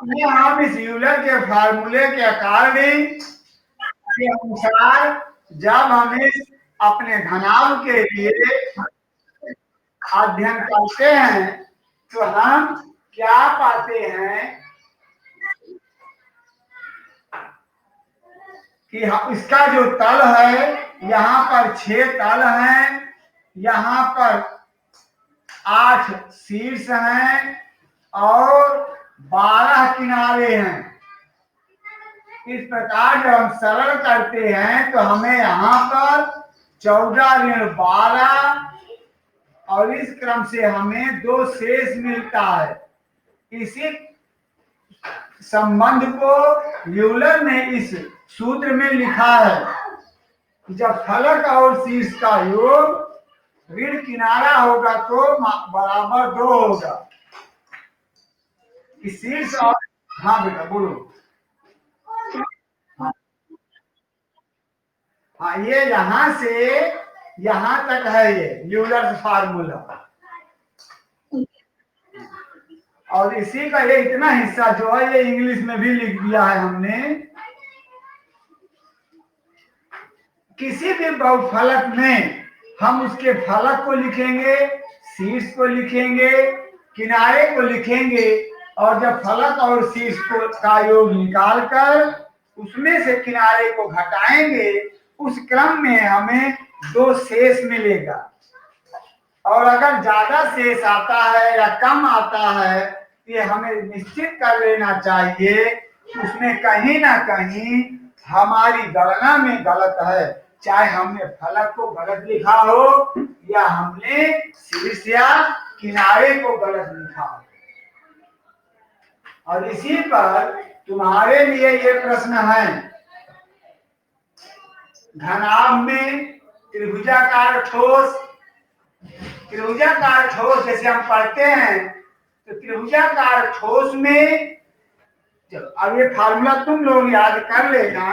ये हम इस यूलर के फार्मूले के अकॉर्डिंग के अनुसार जब हम इस अपने घनाभ के लिए अध्ययन करते हैं तो हम क्या पाते हैं कि इसका जो तल है, यहाँ पर 6 तल हैं, यहाँ पर 8 शीर्ष हैं और 12 किनारे हैं। इस प्रकार जब हम सरल करते हैं तो हमें यहाँ पर 14 ऋण 12 और इस क्रम से हमें 2 शेष मिलता है। इसी संबंध को यूलर ने इस सूत्र में लिखा है कि जब फलक और शीर्ष का योग ऋण किनारा होगा तो बराबर 2 होगा। इस शीर्ष और हाँ बेटा बोलो। हाँ, ये यहां से यहां तक है ये यूलर फार्मूला, और इसी का ये इतना हिस्सा जो है ये इंग्लिश में भी लिख दिया है हमने। किसी भी बहुफलक में हम उसके फलक को लिखेंगे, शीर्ष को लिखेंगे, किनारे को लिखेंगे, और जब फलक और शीर्ष को का योग निकालकर उसमें से किनारे को घटाएंगे, उस क्रम में हमें 2 शेष मिलेगा। और अगर ज्यादा शेष आता है या कम आता है, ये हमें निश्चित कर लेना चाहिए उसमें कहीं ना कहीं हमारी गणना में गलत है। चाहे हमने फलक को गलत लिखा हो या हमने शीर्ष या किनारे को गलत लिखा हो। और इसी पर तुम्हारे लिए ये प्रश्न है, घनाभ में त्रिभुजाकार ठोस, त्रिभुजाकार ठोस जैसे हम पढ़ते हैं तो त्रिभुजाकार ठोस में, चलो अब ये फार्मूला तुम लोग याद कर लेना।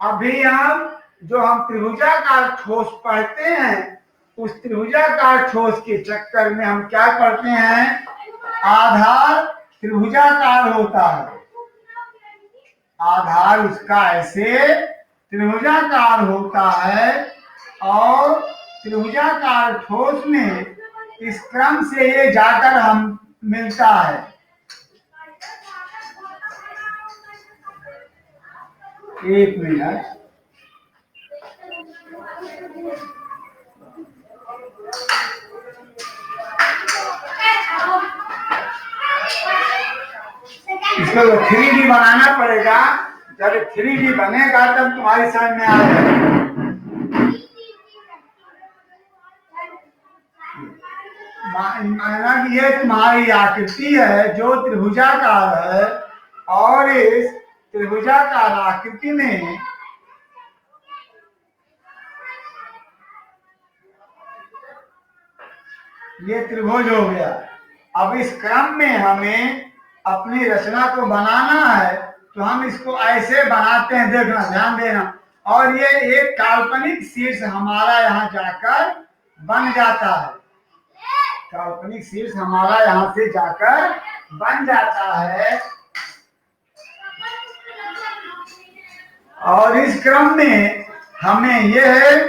अभी हम त्रिभुजाकार ठोस पढ़ते हैं, उस त्रिभुजाकार ठोस के चक्कर में हम क्या करते हैं, आधार त्रिभुजाकार होता है, आधार उसका ऐसे त्रिभुजाकार होता है, और त्रिभुजाकार ठोस में इस क्रम से ये जाकर हम मिलता है। एक मिनट, इसको तो 3D बनाना पड़ेगा, जब 3D बनेगा तब तुम्हारी समझ में आएगा। माना कि ये तुम्हारी आकृति है जो त्रिभुजाकार है, और इस त्रिभुजाकार आकृति में ये त्रिभुज हो गया। अब इस क्रम में हमें अपनी रचना को बनाना है तो हम इसको ऐसे बनाते हैं, देखना ध्यान देना। और ये एक काल्पनिक शीर्ष हमारा यहाँ जाकर बन जाता है, काल्पनिक शीर्ष हमारा यहाँ से जाकर बन जाता है। और इस क्रम में हमें यह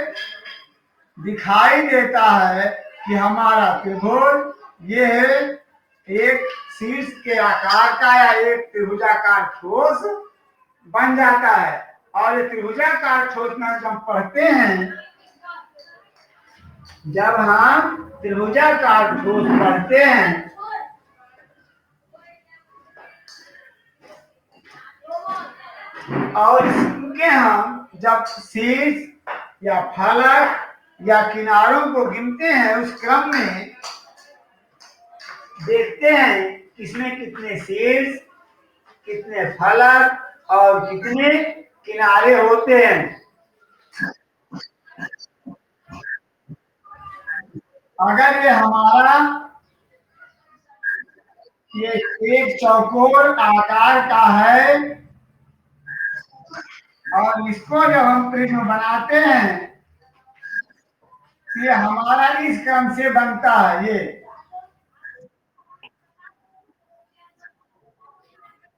दिखाई देता है कि हमारा त्रिभुज यह एक शीर्ष के आकार का या एक त्रिभुजाकार ठोस बन जाता है। और ये त्रिभुजाकार ठोस में जब हम पढ़ते हैं, जब हम त्रिभुजाकार ठोस पढ़ते हैं और इसके हम जब शीर्ष या फलक या किनारों को गिनते हैं, उस क्रम में देखते हैं इसमें कितने शीर्ष, कितने फलक और कितने किनारे होते हैं। अगर ये हमारा ये एक चौकोर आकार का है और इसको जब हम प्रिज्म बनाते हैं, ये हमारा इस क्रम से बनता है।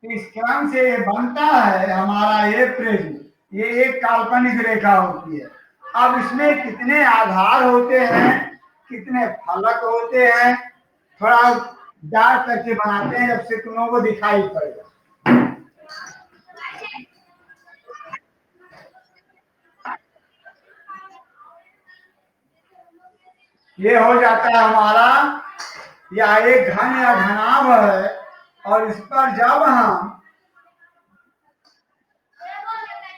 ये इस क्रम से ये बनता है हमारा ये प्रिज्म। ये एक काल्पनिक रेखा होती है। अब इसमें कितने आधार होते हैं, कितने फलक होते हैं, थोड़ा डार्क करके बनाते हैं, जब से तुम लोगों को दिखाई पड़ेगा। ये हो जाता है हमारा, या एक घन या घनाभ है, और इस पर जब हम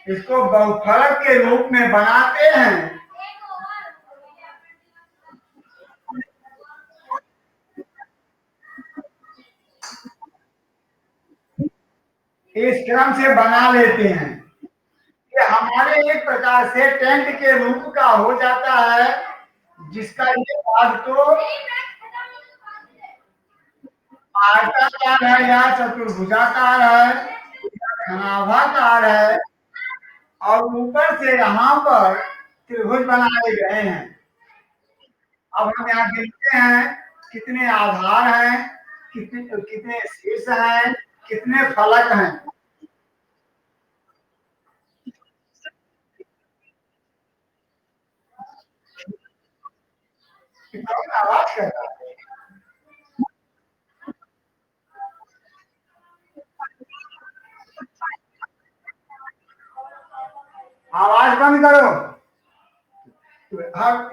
इसको बहुफलक के रूप में बनाते हैं, इस क्रम से बना लेते हैं, ये हमारे एक प्रकार से टेंट के रूप का हो जाता है, जिसका ये भाग तो आयताकार है या चतुर्भुजाकार है, घनाभाकार है, और ऊपर से यहाँ पर त्रिभुज बनाए गए हैं। अब हम यहाँ गिनते हैं कितने आधार हैं, कितने कितने शीर्ष हैं, कितने फलक हैं। कौन आवाज कर रहा है? आवाज बंद करो।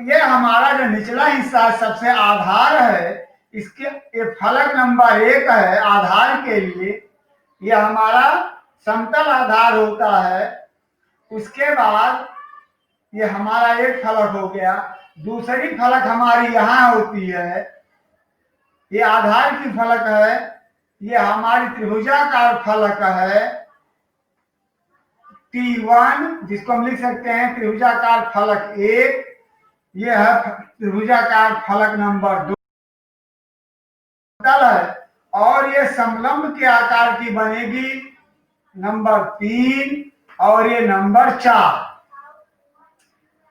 ये हमारा जो निचला हिस्सा सबसे आधार है, इसके ये फलक नंबर 1 है आधार के लिए। ये हमारा समतल आधार होता है। उसके बाद ये हमारा एक फलक हो गया। दूसरी फलक हमारी यहाँ होती है, ये आधार की फलक है। ये हमारी त्रिभुजाकार फलक है T1, जिसको हम लिख सकते हैं त्रिभुजाकार फलक 1। ये है त्रिभुजाकार फलक नंबर 2 है, और ये समलंब के आकार की बनेगी नंबर 3, और ये नंबर 4,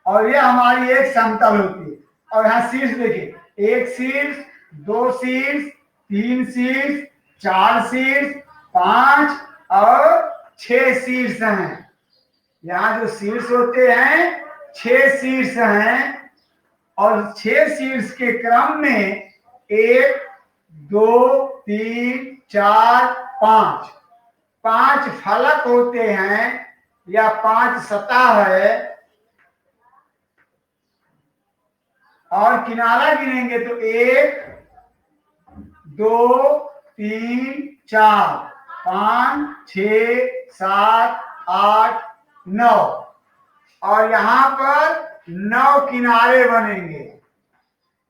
और ये हमारी एक समतल होती है। और यहाँ शीर्ष देखिए, 1 शीर्ष, 2 शीर्ष, 3 शीर्ष, 4 शीर्ष, 5 और 6 शीर्ष हैं। यहाँ जो शीर्ष होते हैं 6 शीर्ष हैं, और 6 शीर्ष के क्रम में 1 2 3 4 5 5 फलक होते हैं, या 5 सतह है। और किनारा गिनेंगे तो 1 2 3 4 5 6 7 8 9, और यहाँ पर 9 किनारे बनेंगे।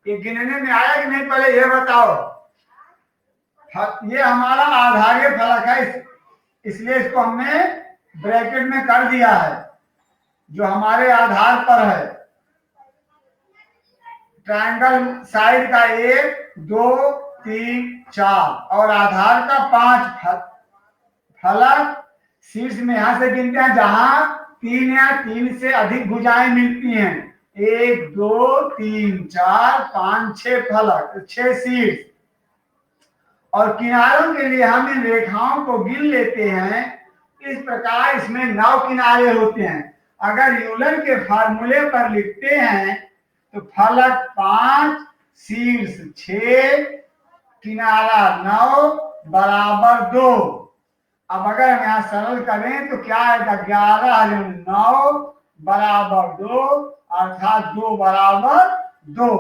ये गिनने में आया कि नहीं, पहले ये बताओ। ये हमारा आधारीय फलक है, इसलिए इसको हमने ब्रैकेट में कर दिया है, जो हमारे आधार पर है। ट्रायंगल साइड का 1 2 3 4, और आधार का 5 फलक। शीर्ष में यहां से गिनते हैं जहां 3 या 3 से अधिक भुजाएं मिलती हैं। 1 2 3 4 5 6 फलक, 6 शीर्ष। और किनारों के लिए हम इन रेखाओं को गिन लेते हैं। इस प्रकार इसमें 9 किनारे होते हैं। अगर यूलर के फार्मूले पर लिखते हैं तो फलक 5, शीर्ष 6, किनारा 9 बराबर 2। अब अगर हम यहाँ सरल करें तो क्या आएगा, 11 9 बराबर 2, अर्थात 2 बराबर 2।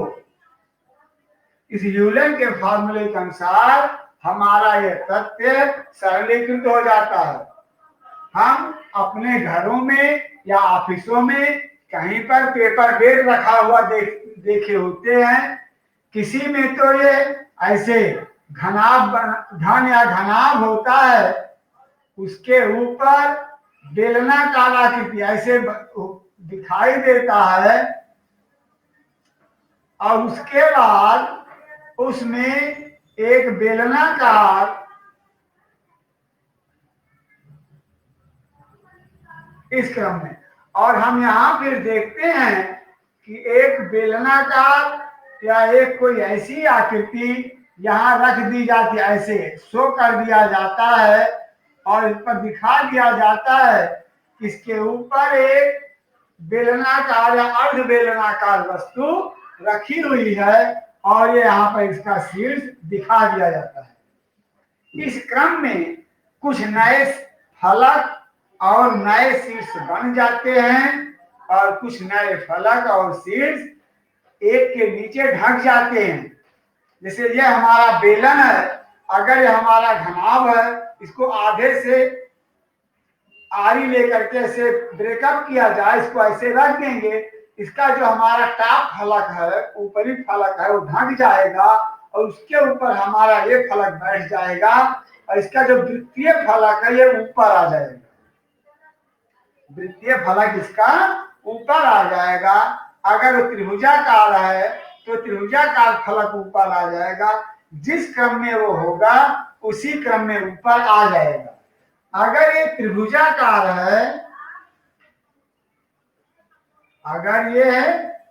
इस यूलर के फार्मूले के अनुसार हमारा यह तथ्य सरलीकृत हो जाता है। हम अपने घरों में या ऑफिसों में कहीं पर पेपर वेट रखा हुआ देखे होते हैं। किसी में तो ये ऐसे घन या घनाभ होता है, उसके ऊपर बेलनाकार आकृति ऐसे दिखाई देता है, और उसके बाद उसमें एक बेलनाकार इस क्रम में, और हम यहाँ फिर देखते हैं कि एक बेलनाकार या एक कोई ऐसी आकृति यहाँ रख दी जाती है, ऐसे शो कर दिया जाता है, और इस पर दिखा दिया जाता है कि इसके ऊपर एक बेलनाकार या अर्ध बेलनाकार वस्तु रखी हुई है और ये यहाँ पर इसका शीर्ष दिखा दिया जाता है। इस क्रम में कुछ नए फलक और नए शीर्ष बन जाते हैं और कुछ नए फलक और शीर्ष एक के नीचे ढक जाते हैं। जैसे ये हमारा बेलन है, अगर ये हमारा घनाभ है, इसको आधे से आरी लेकर के ऐसे ब्रेकअप किया जाए, इसको ऐसे रख देंगे, इसका जो हमारा टॉप फलक है, ऊपरी फलक है, वो ढक जाएगा और उसके ऊपर हमारा ये फलक बैठ जाएगा और इसका जो वृत्तीय फलक है ये ऊपर आ जाएगा। वृत्तीय फलक इसका ऊपर आ जाएगा। अगर वो त्रिभुजाकार है तो त्रिभुजाकार फलक ऊपर आ जाएगा। जिस क्रम में वो होगा उसी क्रम में ऊपर आ जाएगा। अगर ये त्रिभुजाकार है, अगर ये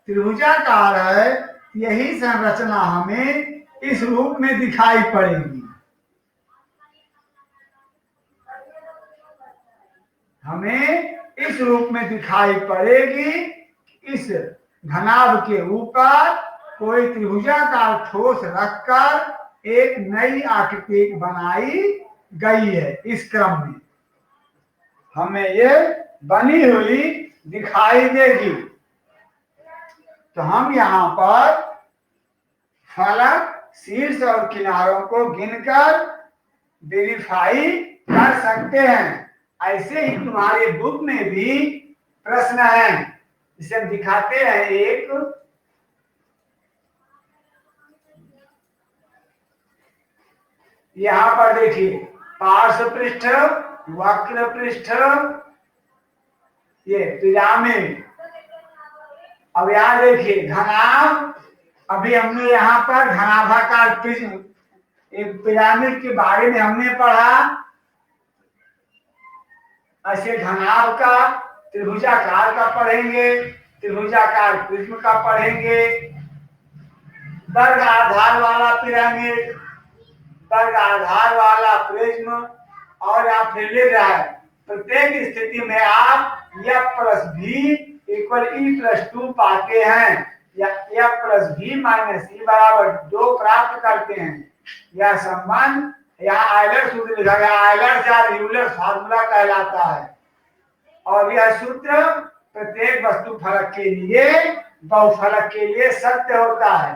त्रिभुजाकार है, यही संरचना हमें इस रूप में दिखाई पड़ेगी। हमें इस रूप में दिखाई पड़ेगी। इस घनाभ के ऊपर कोई त्रिभुजाकार ठोस रखकर एक नई आकृति बनाई गई है। इस क्रम में हमें ये बनी हुई दिखाई देगी। तो हम यहाँ पर फलक, शीर्ष और किनारों को गिनकर वेरीफाई कर सकते हैं। ऐसे ही तुम्हारे बुक में भी प्रश्न है, जिसे हम दिखाते हैं। एक यहाँ पर देखिए, पार्श्व पृष्ठ, वक्र पृष्ठ, ये पिरामिड। अब यहाँ देखिए घनाभ। अभी हमने यहाँ पर घनाभाकार प्रिज्म, एक पिरामिड के बारे में हमने पढ़ा। ऐसे घनाभ का, त्रिभुजाकार का पढ़ेंगे, त्रिभुजाकार प्रिज्म का पढ़ेंगे, वर्ग आधार वाला पिरामिड, वर्ग आधार वाला प्रिज्म। और आप फिर लिख रहा है प्रत्येक स्थिति में आप F प्लस भी इक्वल E+2 पाते हैं या F प्लस भी माइनस E बराबर 2 प्राप्त करते हैं। यह संबंध यहाँ आयलर सूत्र लिखा गया, आयलर या यूलर फार्मूला कहलाता है। और यह सूत्र प्रत्येक वस्तु फलक के लिए, बहुफलक के लिए सत्य होता है।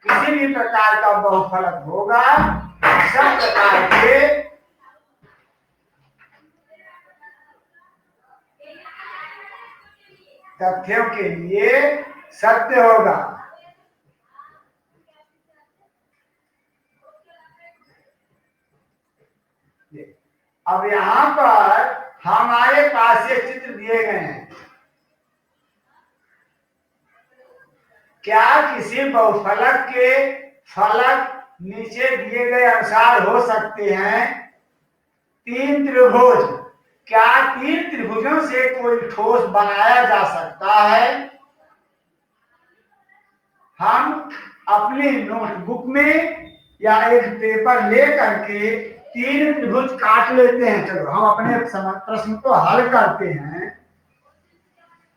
किसी भी प्रकार का बहुफलक होगा, सब प्रकार के तथ्यों के लिए सत्य होगा। अब यहाँ पर हमारे पास ये चित्र दिए गए हैं। क्या किसी बहुफलक के फलक नीचे दिए गए अनुसार हो सकते हैं? 3 त्रिभुज। क्या 3 त्रिभुजों से कोई ठोस बनाया जा सकता है? हम अपनी नोटबुक में या एक पेपर ले करके 3 त्रिभुज काट लेते हैं। चलो हम अपने प्रश्न को हल करते हैं।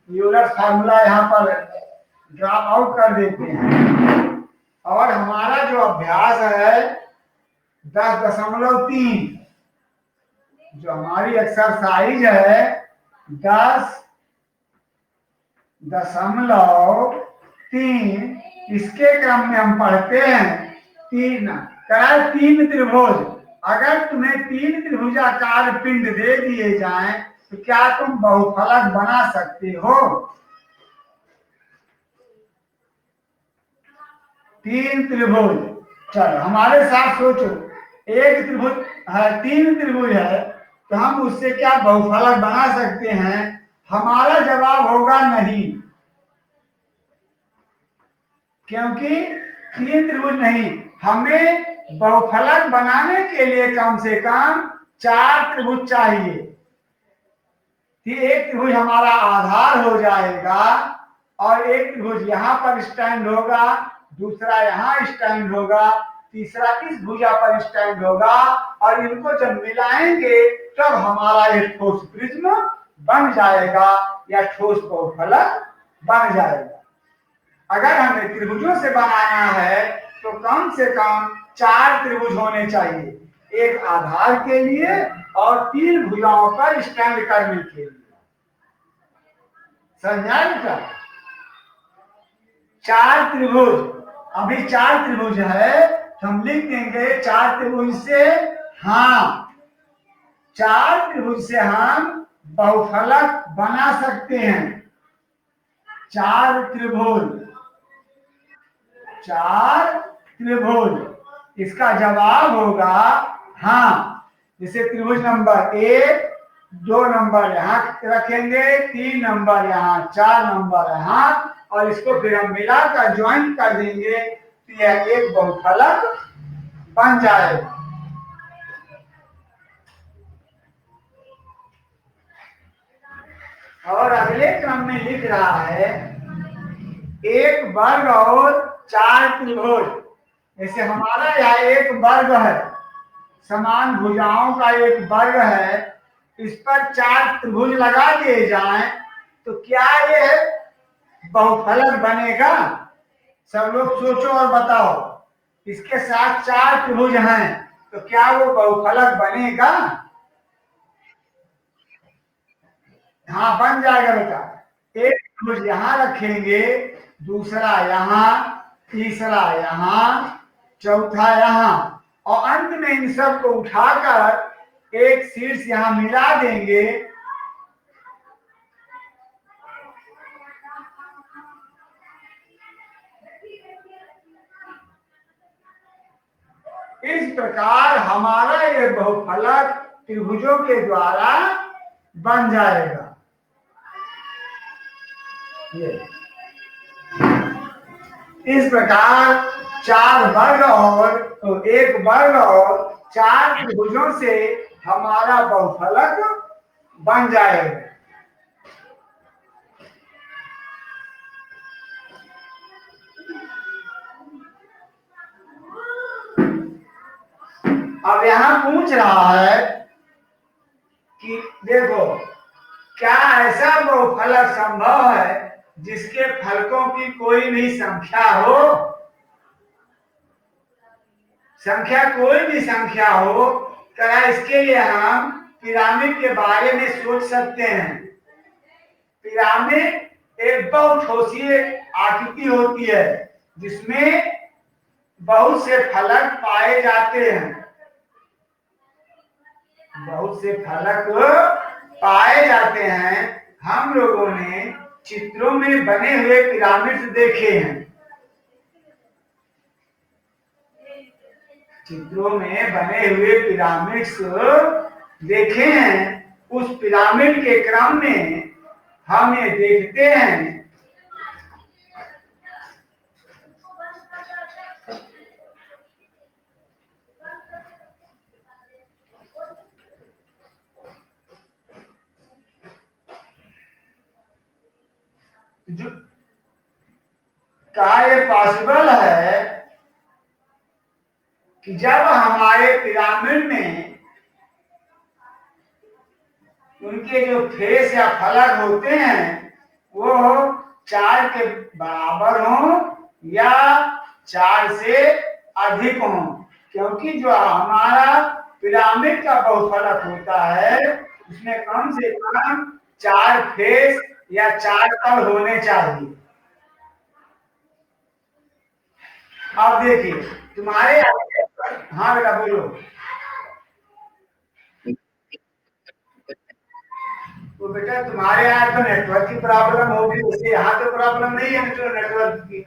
यूलर फार्मूला यहाँ पर ड्रॉप आउट कर देते हैं और हमारा जो अभ्यास है 10.3, जो हमारी एक्सरसाइज है 10.3, इसके क्रम में हम पढ़ते हैं 3 त्रिभुज। अगर तुम्हें 3 त्रिभुजाकार पिंड दे दिए जाएं तो क्या तुम बहुफलक बना सकते हो? 3 त्रिभुज। चलो हमारे साथ सोचो, एक त्रिभुज है, 3 त्रिभुज है, तो हम उससे क्या बहुफलक बना सकते हैं? हमारा जवाब होगा नहीं, क्योंकि 3 त्रिभुज नहीं। हमें बहुफलक बनाने के लिए कम से कम 4 त्रिभुज चाहिए। एक त्रिभुज हमारा आधार हो जाएगा और एक त्रिभुज यहाँ पर स्टैंड होगा, दूसरा यहाँ स्टैंड होगा, तीसरा इस भुजा पर स्टैंड होगा, और इनको जब मिलाएंगे तब हमारा एक ठोस प्रिज्म बन जाएगा या ठोस बहुफलक बन जाएगा। अगर हमें त्रिभुजों से बनाना है तो कम से कम 4 त्रिभुज होने चाहिए, एक आधार के लिए और 3 भुजाओं पर स्टैंड करने के लिए। समझा बेटा? 4 त्रिभुज, अभी 4 त्रिभुज है तो हम लिख देंगे 4 त्रिभुज से, हाँ 4 त्रिभुज से हम बहुफलक बना सकते हैं। 4 त्रिभुज, 4 त्रिभुज, इसका जवाब होगा हाँ। जैसे त्रिभुज नंबर 1, 2 नंबर यहाँ रखेंगे, 3 नंबर यहाँ, 4 नंबर यहाँ, और इसको फिर हम मिलाकर ज्वाइन कर देंगे तो यह एक बहुफलक बन जाएगा। और अगले क्रम में लिख रहा है एक वर्ग और 4 त्रिभुज। जैसे हमारा यह एक वर्ग है, समान भुजाओं का एक वर्ग है, इस पर 4 त्रिभुज लगा दिए जाएं तो क्या ये बहुफलक बनेगा? सब लोग सोचो और बताओ। इसके साथ 4 त्रिभुज हैं तो क्या वो बहुफलक बनेगा? हाँ बन जाएगा बेटा। एक त्रिभुज यहाँ रखेंगे, दूसरा यहाँ, तीसरा यहाँ, चौथा यहाँ, और अंत में इन सब को उठाकर एक शीर्ष यहाँ मिला देंगे। इस प्रकार हमारा ये बहुफलक त्रिभुजों के द्वारा बन जाएगा। ये इस प्रकार 4 वर्ग और तो एक वर्ग और 4 त्रिभुजों से हमारा बहुफलक बन जाएगा। अब यहां पूछ रहा है कि देखो क्या ऐसा बहुफलक संभव है जिसके फलकों की कोई भी संख्या हो? संख्या कोई भी संख्या हो, क्या इसके लिए हम पिरामिड के बारे में सोच सकते हैं? पिरामिड एक बहुठोसीय आकृति होती है जिसमें बहुत से फलक पाए जाते हैं, बहुत से फलक पाए जाते हैं। हम लोगों ने चित्रों में बने हुए पिरामिड देखे हैं, चित्रों में बने हुए पिरामिड्स देखे हैं। उस पिरामिड के क्रम में हम ये देखते हैं जो क्या ये पॉसिबल है कि जब हमारे पिरामिड में उनके जो फेस या फलक होते हैं वो 4 के बराबर हों या 4 से अधिक हों, क्योंकि जो हमारा पिरामिड का बहुफलक होता है उसमें कम से कम 4 फेस या 4 तल होने चाहिए। अब देखिए तुम्हारे, हाँ बेटा बोलो। तो बेटा तुम्हारे यहाँ तो नेटवर्क की प्रॉब्लम होगी, उससे यहाँ तो प्रॉब्लम नहीं है तो नेटवर्क की।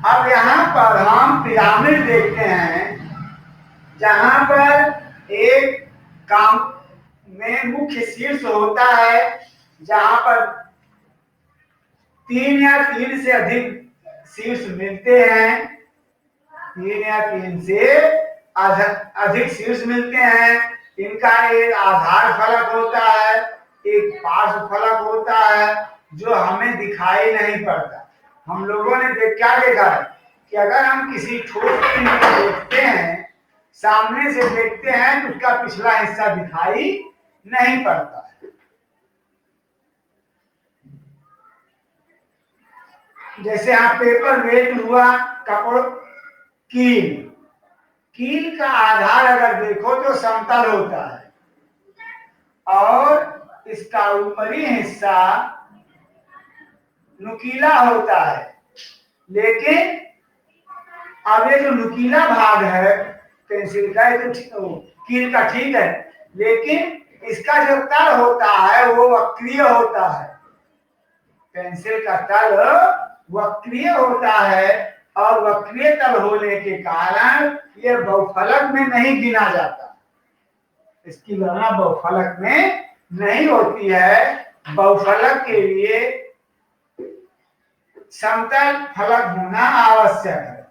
अब यहाँ पर हम पिरामिड देखते हैं जहां पर एक काम में मुख्य शीर्ष होता है, जहां पर 3 या 3 से अधिक शीर्ष मिलते हैं, 3 या 3 से अधिक शीर्ष मिलते हैं। इनका एक आधार फलक होता है, एक पार्श्व फलक होता है जो हमें दिखाई नहीं पड़ता। हम लोगों ने क्या देखा है कि अगर हम किसी ठोस पिंड को देखते हैं, सामने से देखते हैं तो उसका पिछला हिस्सा दिखाई नहीं पड़ता है। जैसे यहाँ पेपर वेट हुआ कपड़ कील का आधार अगर देखो तो समतल होता है और इसका ऊपरी हिस्सा नुकीला होता है। लेकिन अब ये जो नुकीला भाग है पेंसिल का, ये तो कील का ठीक है, लेकिन इसका जो तल होता है वो वक्रीय होता है। पेंसिल का तल वक्रीय होता है और वक्रीय तल होने के कारण ये बहुफलक में नहीं गिना जाता। इसकी गणना बहुफलक में नहीं होती है। बहुफलक के लिए समतल फलक होना आवश्यक है।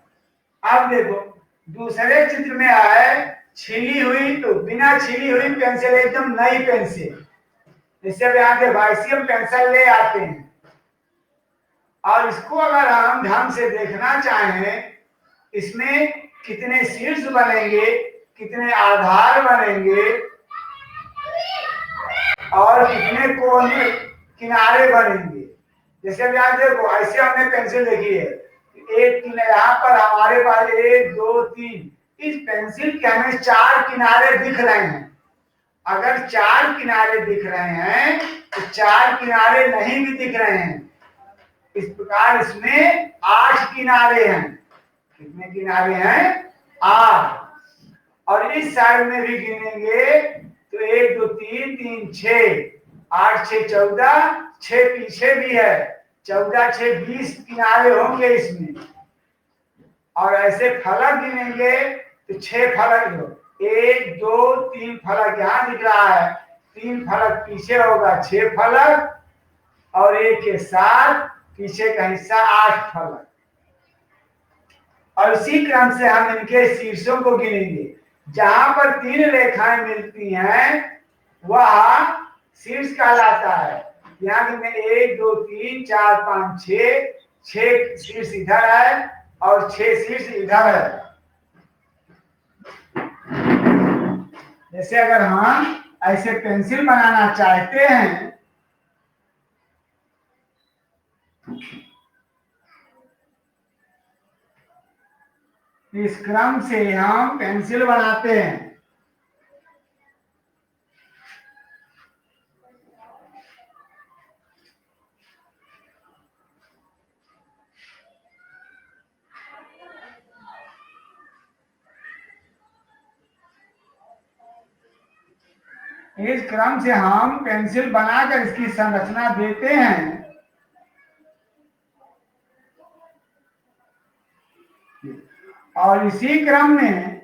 अब देखो दूसरे चित्र में आए छिली हुई, तो बिना छिली हुई पेंसिल एकदम नई पेंसिल, जैसे यहाँ के वाइसियम पेंसिल ले आते हैं और इसको अगर हम ढंग से देखना चाहें, इसमें कितने शीर्ष बनेंगे, कितने आधार बनेंगे और कितने कोने किनारे बनेंगे। जैसे यहाँ देखो ऐसे हमने पेंसिल देखी है, एक यहाँ पर हमारे पास 1 2 3, इस पेंसिल के हमें 4 किनारे दिख रहे हैं। अगर 4 किनारे दिख रहे हैं तो 4 किनारे नहीं भी दिख रहे हैं। इस प्रकार इसमें 8 किनारे हैं। कितने किनारे हैं? 8। और इस साइड में भी गिनेंगे तो 1 2 3 3 6, 8 6 14, 6 पीछे भी है, 14 6 20 किनारे होंगे इसमें। और ऐसे फलक गिनेंगे तो 6 फलक, 1 2 3 फलक यहाँ दिख रहा है, 3 फलक पीछे होगा, 6 फलक और एक के साथ पीछे का हिस्सा 8 फलक। और इसी क्रम से हम इनके शीर्षों को गिनेंगे। जहां पर 3 रेखाएं मिलती हैं वह शीर्ष कहलाता है। यहाँ में 1 2 3 4 5 6 शीर्ष इधर है और 6 शीर्ष इधर है। जैसे अगर हम ऐसे पेंसिल बनाना चाहते हैं, इस क्रम से हम पेंसिल बनाते हैं। इस क्रम से हम पेंसिल बनाकर इसकी संरचना देते हैं। और इसी क्रम में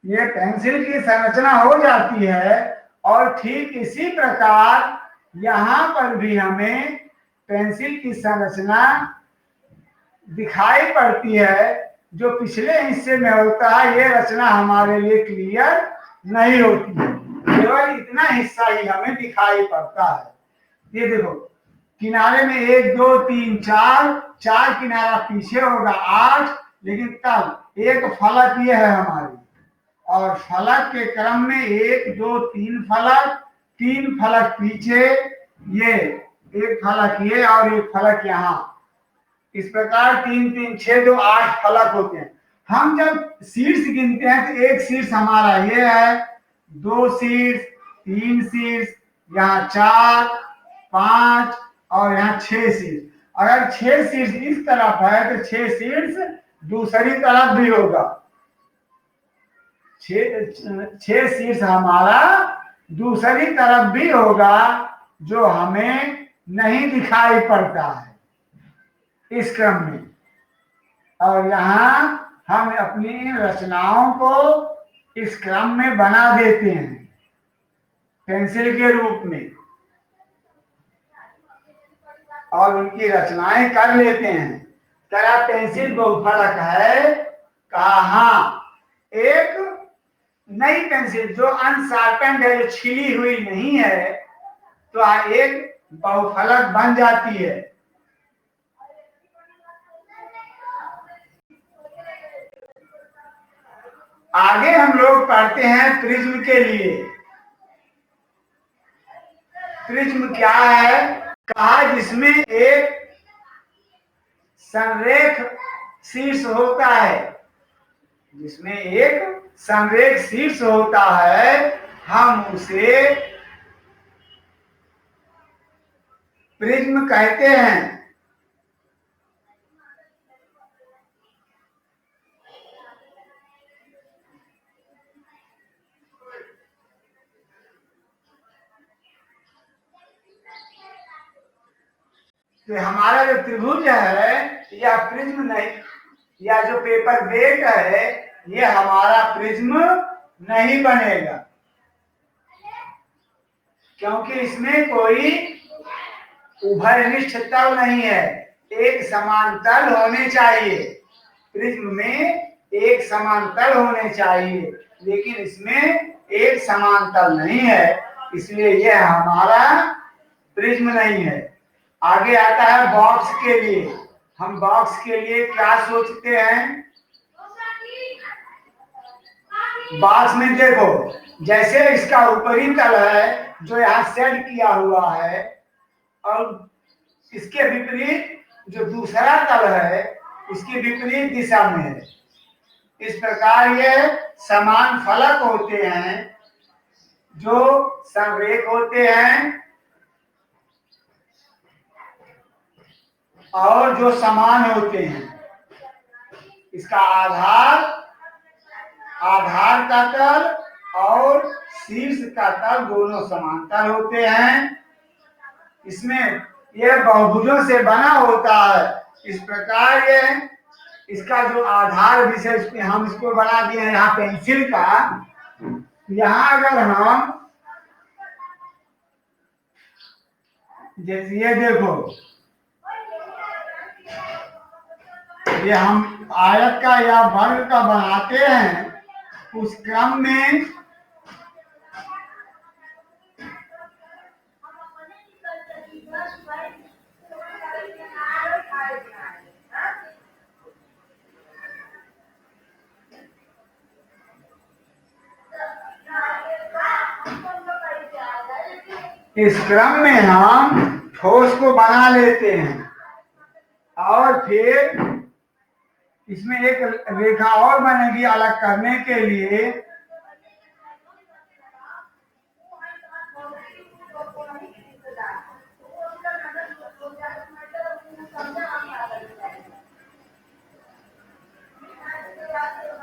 ये पेंसिल की संरचना हो जाती है। और ठीक इसी प्रकार यहां पर भी हमें पेंसिल की संरचना दिखाई पड़ती है। जो पिछले हिस्से में होता है ये रचना हमारे लिए क्लियर नहीं होती है, केवल इतना हिस्सा ही हमें दिखाई पड़ता है। ये देखो किनारे में 1 2 3 4 किनारा पीछे होगा 8, लेकिन तब एक फलक ये है हमारी, और फलक के क्रम में 1 2 3 फलक, 3 फलक पीछे, ये एक फलक ये और एक फलक यहाँ। इस प्रकार 3 3 6 2 8 फलक होते हैं। हम जब शीर्ष गिनते हैं तो एक शीर्ष हमारा ये है, 2 शीर्ष, 3 शीर्ष, यहाँ 4 5 और यहाँ 6 शीर्ष। अगर 6 शीर्ष इस तरफ है तो 6 शीर्ष दूसरी तरफ भी होगा। 6 शीर्ष हमारा दूसरी तरफ भी होगा जो हमें नहीं दिखाई पड़ता है इस क्रम में। और यहाँ हम अपनी रचनाओं को इस क्रम में बना देते हैं। पेंसिल के रूप में और उनकी रचनाएं कर लेते हैं। क्या पेंसिल बहुफलक है? कहा हाँ। एक नई पेंसिल जो अनशार्पेंड है, जो छिली हुई नहीं है, तो एक बहुफलक बन जाती है। आगे हम लोग पढ़ते हैं प्रिज्म के लिए। प्रिज्म क्या है? कहा जिसमें एक संरेख शीर्ष होता है, जिसमें एक संरेख शीर्ष होता है, हम उसे प्रिज्म कहते हैं। तो हमारा जो त्रिभुज है या प्रिज्म नहीं, या जो पेपर वेट है, ये हमारा प्रिज्म नहीं बनेगा, क्योंकि इसमें कोई उभयनिष्ठ तल नहीं है। एक समान तल होने चाहिए, प्रिज्म में एक समान तल होने चाहिए, लेकिन इसमें एक समान तल नहीं है, इसलिए यह हमारा प्रिज्म नहीं है। आगे आता है बॉक्स के लिए। हम बॉक्स के लिए क्या सोचते हैं? बॉक्स में देखो, जैसे इसका ऊपरी तल है जो यहाँ सेट किया हुआ है, और इसके विपरीत जो दूसरा तल है उसकी विपरीत दिशा में है। इस प्रकार ये समान फलक होते हैं, जो संरेख होते हैं और जो समान होते हैं। इसका आधार का तल और शीर्ष का तल दोनों समांतर होते हैं। इसमें यह बहुभुजों से बना होता है। इस प्रकार ये इसका जो आधार विषय हम इसको बना दिए हैं यहाँ पेंसिल का। यहाँ अगर हम जैसे ये देखो, ये हम आयत का या वर्ग का बनाते हैं, उस क्रम में हम ठोस को बना लेते हैं, और फिर इसमें एक रेखा और बनेगी अलग करने के लिए।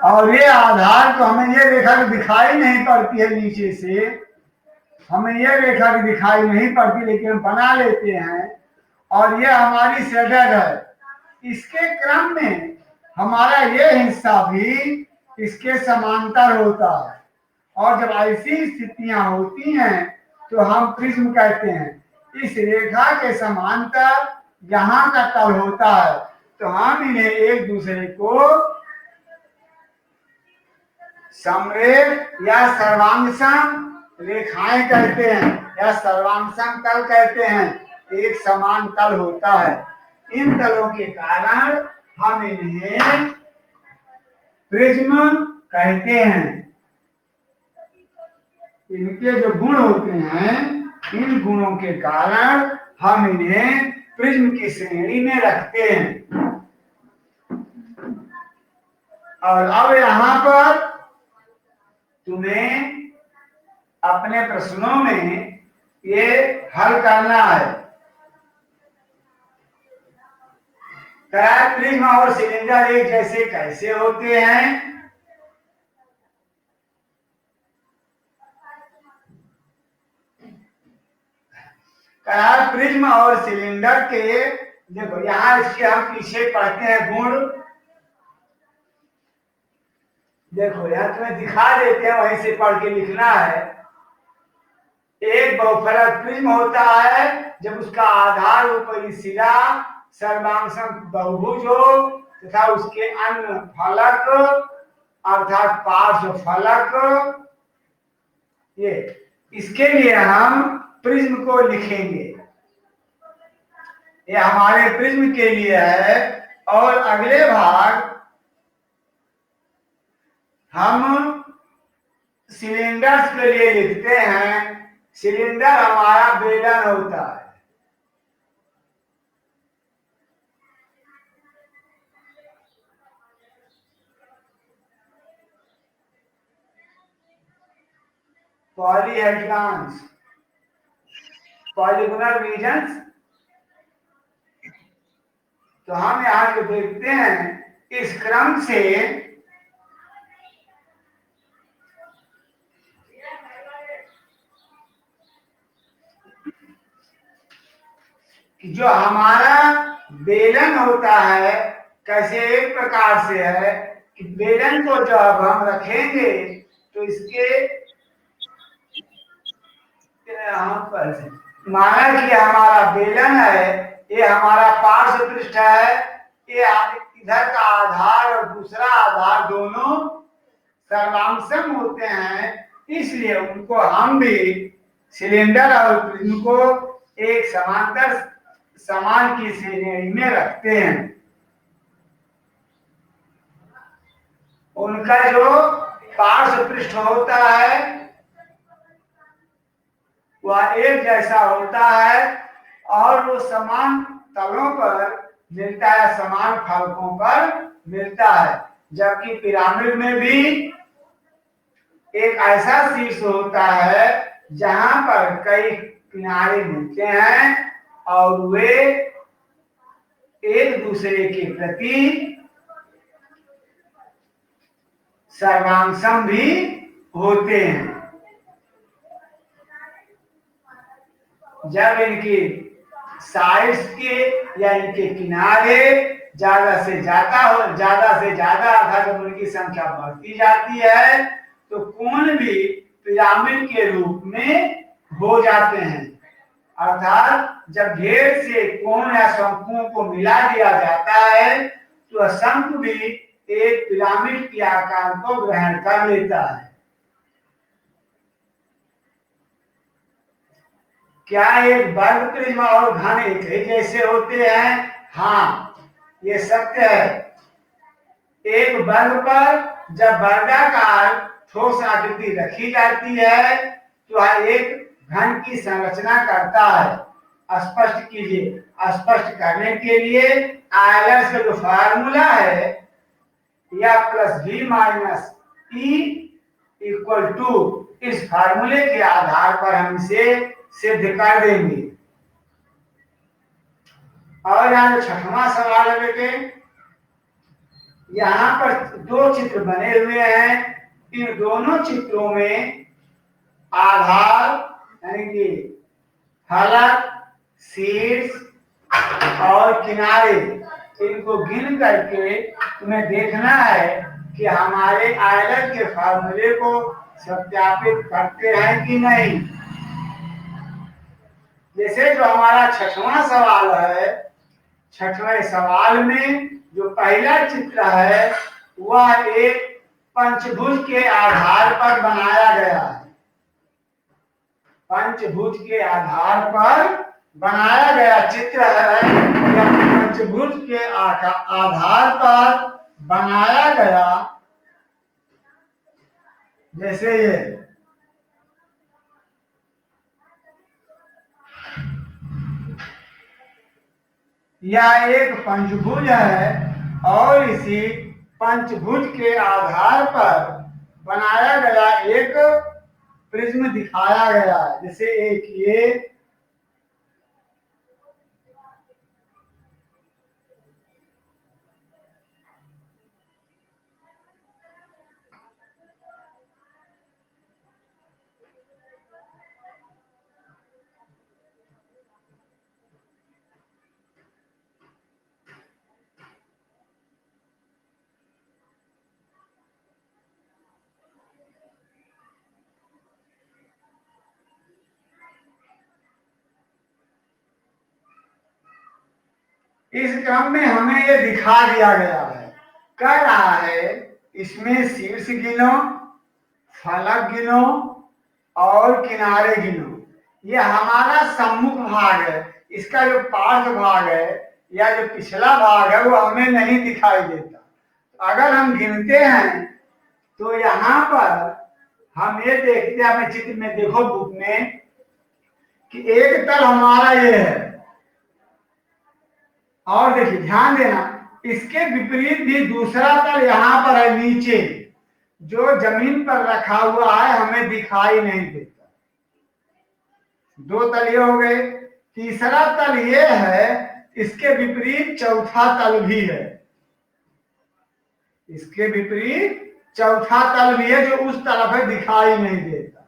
और ये आधार तो हमें ये रेखा दिखाई नहीं पड़ती है नीचे से, हमें ये रेखा भी दिखाई नहीं पड़ती, लेकिन हम बना लेते हैं। और ये हमारी शेडर है। इसके क्रम में हमारा ये हिस्सा भी इसके समांतर होता है, और जब ऐसी स्थितियां होती हैं तो हम प्रिज्म कहते हैं। इस रेखा के समांतर यहाँ का तल होता है, तो हम इन्हें एक दूसरे को समरेख या सर्वांगसम रेखाएं कहते हैं, या सर्वांगसम तल कहते हैं। एक समान तल होता है। इन तलों के कारण हम इन्हें प्रिज्म कहते हैं। इनके जो गुण होते हैं, इन गुणों के कारण हम इन्हें प्रिज्म की श्रेणी में रखते हैं। और अब यहाँ पर तुम्हें अपने प्रश्नों में ये हल करना है। प्रिज्म और सिलेंडर एक जैसे कैसे होते हैं? प्रिज्म और सिलेंडर के देखो, यहाँ इसके हम पीछे पढ़ते हैं गुण। देखो यार, तुम्हें दिखा देते हैं, वहीं से पढ़ के लिखना है। एक बहुफलक प्रिज्म होता है जब उसका आधार ऊपरी सिरा सर्वांशम बहुभुज हो तथा उसके अन्य फलक अर्थात पार्श्व फलक, ये इसके लिए हम प्रिज्म को लिखेंगे। ये हमारे प्रिज्म के लिए है। और अगले भाग हम सिलेंडर्स के लिए लिखते हैं। सिलेंडर हमारा बेलन होता है। पॉलीहेड्रॉन्स, पॉलीगोनल रीजन्स। तो हम यहाँ जो देखते हैं इस क्रम से कि जो हमारा बेलन होता है कैसे एक प्रकार से है कि बेलन को जब हम रखेंगे तो इसके माना कि हमारा बेलन है, ये हमारा पार्श्व पृष्ठ है, ये इधर का आधार और दूसरा आधार दोनों सर्वांशम होते हैं, इसलिए उनको हम भी सिलेंडर और प्रिज्म को एक समांतर समान की श्रेणी में रखते हैं। उनका जो पार्श्व पृष्ठ होता है वह एक जैसा होता है और वो समान तलों पर मिलता है, समान फलकों पर मिलता है। जबकि पिरामिड में भी एक ऐसा शीर्ष होता है जहां पर कई किनारे मिलते हैं और वे एक दूसरे के प्रति सर्वांशम भी होते हैं। जब इनकी साइड्स के या इनके किनारे ज्यादा से ज्यादा अर्थात जब उनकी संख्या बढ़ती जाती है तो कोण भी पिरामिड के रूप में हो जाते हैं। अर्थात जब ढेर से कोण या शंकुओं को मिला दिया जाता है तो शंकु भी एक पिरामिड के आकार को ग्रहण कर लेता है। क्या एक वर्ग प्रिज्म और घन एक ही जैसे होते हैं? हाँ, ये सत्य है। एक वर्ग पर जब वर्गाकार ठोस आकृति रखी जाती है तो वह एक घन की संरचना करता है। स्पष्ट कीजिए, स्पष्ट करने के लिए आयलर्स का जो फार्मूला है या plus B minus E equal to, इस फार्मूले के आधार पर हम इसे सिद्ध कर देंगे। और यहाँ जो छठवां सवाल है बेटे, यहाँ पर दो चित्र बने हुए हैं। इन दोनों चित्रों में आधार यानी कि फलक, शीर्ष और किनारे, इनको गिन करके तुम्हें देखना है कि हमारे आयलर के फार्मूले को सत्यापित करते हैं कि नहीं। जैसे जो हमारा छठवां सवाल है, छठवें सवाल में जो पहला चित्र है वह एक पंचभुज के आधार पर बनाया गया है। पंचभुज के आधार पर बनाया गया चित्र है। यह पंचभुज के आधार पर बनाया गया, जैसे ये यह एक पंचभुज है और इसी पंचभुज के आधार पर बनाया गया एक प्रिज्म दिखाया गया है। जैसे एक ये इस क्रम में हमें ये दिखा दिया गया है, कह रहा है इसमें शीर्ष गिनो, फलक गिनो और किनारे गिनो। ये हमारा सम्मुख भाग है, इसका जो पार्श्व भाग है या जो पिछला भाग है वो हमें नहीं दिखाई देता। अगर हम गिनते हैं तो यहाँ पर हम ये देखते हैं, हमें चित्र में देखो बुक में कि एक तल हमारा ये है, और देखिए ध्यान देना इसके विपरीत भी दूसरा तल यहाँ पर है नीचे, जो जमीन पर रखा हुआ है हमें दिखाई नहीं देता। दो तल ये हो गए, तीसरा तल ये है, इसके विपरीत चौथा तल भी है, इसके विपरीत चौथा तल भी है जो उस तरफ है, दिखाई नहीं देता।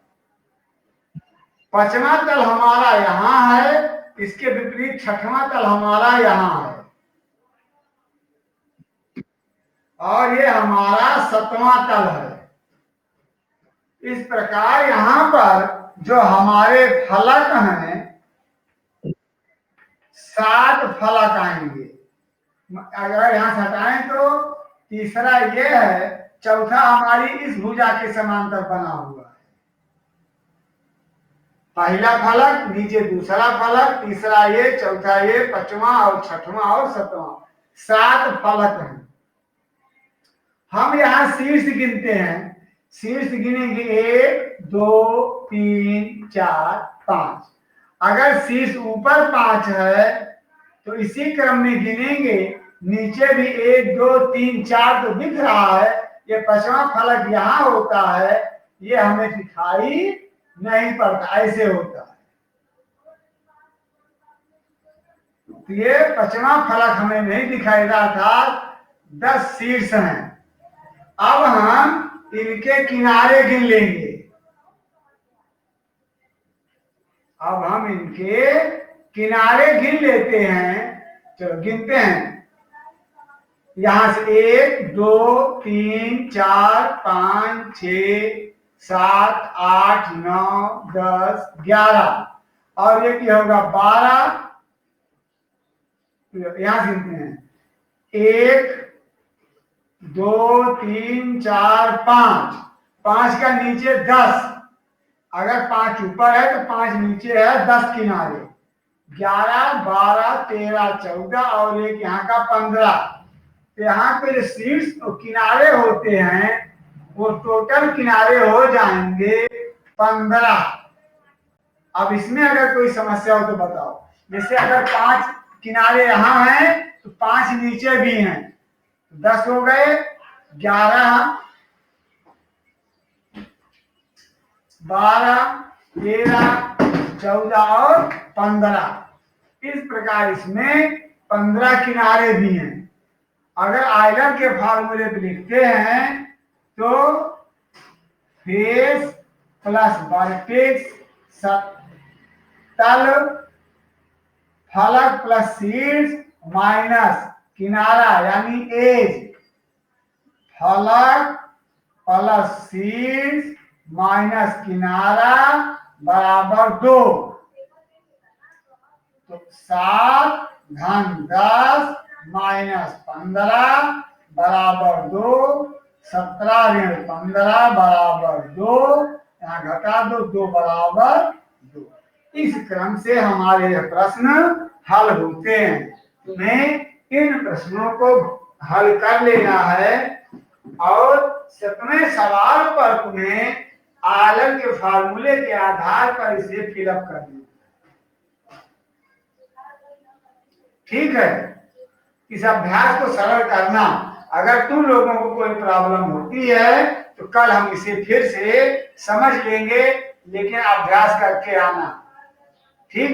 पांचवा तल हमारा यहां है, इसके विपरीत छठवां तल हमारा यहां है, और ये हमारा सातवां तल है। इस प्रकार यहां पर जो हमारे फलक हैं 7 फलक आएंगे। अगर यहां से हटाएं तो तीसरा ये है, चौथा हमारी इस भुजा के समांतर बना हुआ है। पहला फलक, नीचे दूसरा फलक, तीसरा ये, चौथा ये, पांचवा और छठवां और सातवां, 7 फलक हैं। हम यहां शीर्ष गिनते हैं, शीर्ष गिनेंगे 1 2 3 4 5। अगर शीर्ष ऊपर 5 है तो इसी क्रम में गिनेंगे, नीचे भी 1 2 3 4 तो दिख रहा है, ये 5वां फलक यहाँ होता है, ये हमें दिखाई नहीं पड़ता, ऐसे होता है। तो ये 5वां फलक हमें नहीं दिखाई रहा था। 10 शीर्ष हैं। अब हम इनके किनारे गिन लेंगे। अब हम इनके किनारे गिन लेते हैं। चलो गिनते हैं, यहां से 1 2 3 4 5 6 7 8 9 10 11 और ये क्या होगा 12। यहां से गिनते हैं 1 2 3 4 5, 5 का नीचे 10, अगर 5 ऊपर है तो 5 नीचे है, 10 किनारे, 11 12 13 14 और एक यहाँ का 15। तो यहाँ पे जो शीर्ष किनारे होते हैं वो टोटल किनारे हो जाएंगे 15। अब इसमें अगर कोई समस्या हो तो बताओ। जैसे अगर 5 किनारे यहाँ हैं तो 5 नीचे भी हैं, 10 हो गए, 11 12 13 14 और 15। इस प्रकार इसमें 15 किनारे भी हैं। अगर आयलर के फार्मूले पे लिखते हैं तो फेस प्लस वर्टेक्स तल फलक प्लस शीर्ष माइनस किनारा यानी एज, फलक प्लस शीर्ष माइनस किनारा बराबर 2। तो 7 घन 10 माइनस 15 बराबर 2, 17 ऋण 15 बराबर 2, यहाँ घटा दो 2 बराबर 2। इस क्रम से हमारे यह प्रश्न हल होते हैं। तुम्हें इन प्रश्नों को हल कर लेना है और 7वें सवाल पर तुम्हें आयलर के फार्मूले के आधार पर इसे फिलअप कर देना। ठीक है, इस अभ्यास को सरल करना। अगर तुम लोगों को कोई प्रॉब्लम होती है तो कल हम इसे फिर से समझ लेंगे, लेकिन अभ्यास करके आना।